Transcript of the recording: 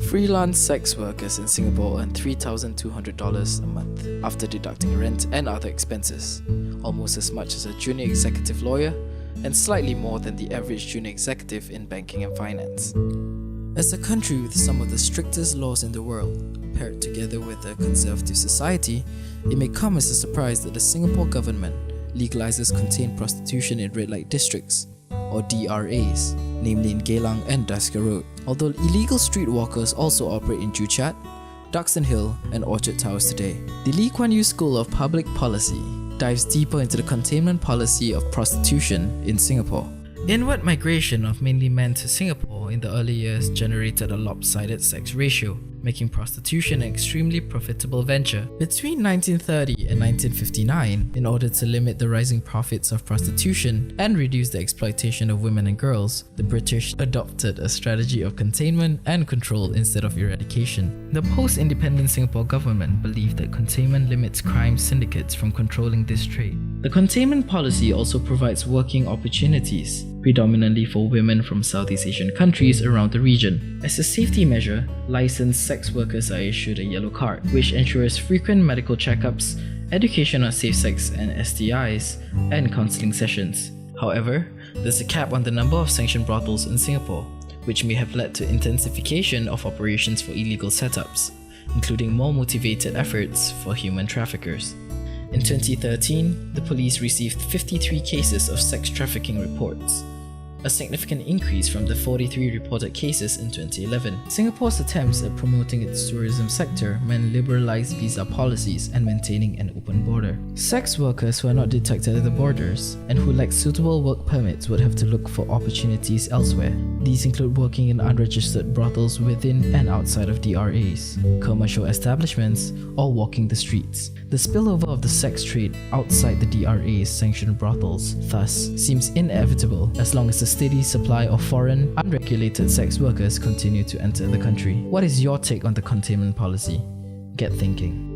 Freelance sex workers in Singapore earn $3,200 a month after deducting rent and other expenses, almost as much as a junior executive lawyer and slightly more than the average junior executive in banking and finance. As a country with some of the strictest laws in the world, paired together with a conservative society, it may come as a surprise that the Singapore government legalizes contained prostitution in red light districts, or DRAs, namely in Geylang and Dasker Road. Although illegal streetwalkers also operate in Joo Chiat, Duxton Hill and Orchard Towers today. The Lee Kuan Yew School of Public Policy dives deeper into the containment policy of prostitution in Singapore. Inward migration of mainly men to Singapore in the early years generated a lopsided sex ratio, making prostitution an extremely profitable venture. Between 1930 and 1959, in order to limit the rising profits of prostitution and reduce the exploitation of women and girls, the British adopted a strategy of containment and control instead of eradication. The post-independent Singapore government believed that containment limits crime syndicates from controlling this trade. The containment policy also provides working opportunities, predominantly for women from Southeast Asian countries around the region. As a safety measure, licensed sex workers are issued a yellow card, which ensures frequent medical checkups, education on safe sex and STIs, and counseling sessions. However, there's a cap on the number of sanctioned brothels in Singapore, which may have led to intensification of operations for illegal setups, including more motivated efforts for human traffickers. In 2013, the police received 53 cases of sex trafficking reports, a significant increase from the 43 reported cases in 2011. Singapore's attempts at promoting its tourism sector meant liberalized visa policies and maintaining an open border. Sex workers who are not detected at the borders and who lack suitable work permits would have to look for opportunities elsewhere. These include working in unregistered brothels within and outside of DRAs, commercial establishments, or walking the streets. The spillover of the sex trade outside the DRA's sanctioned brothels thus seems inevitable as long as the steady supply of foreign, unregulated sex workers continue to enter the country. What is your take on the containment policy? Get thinking.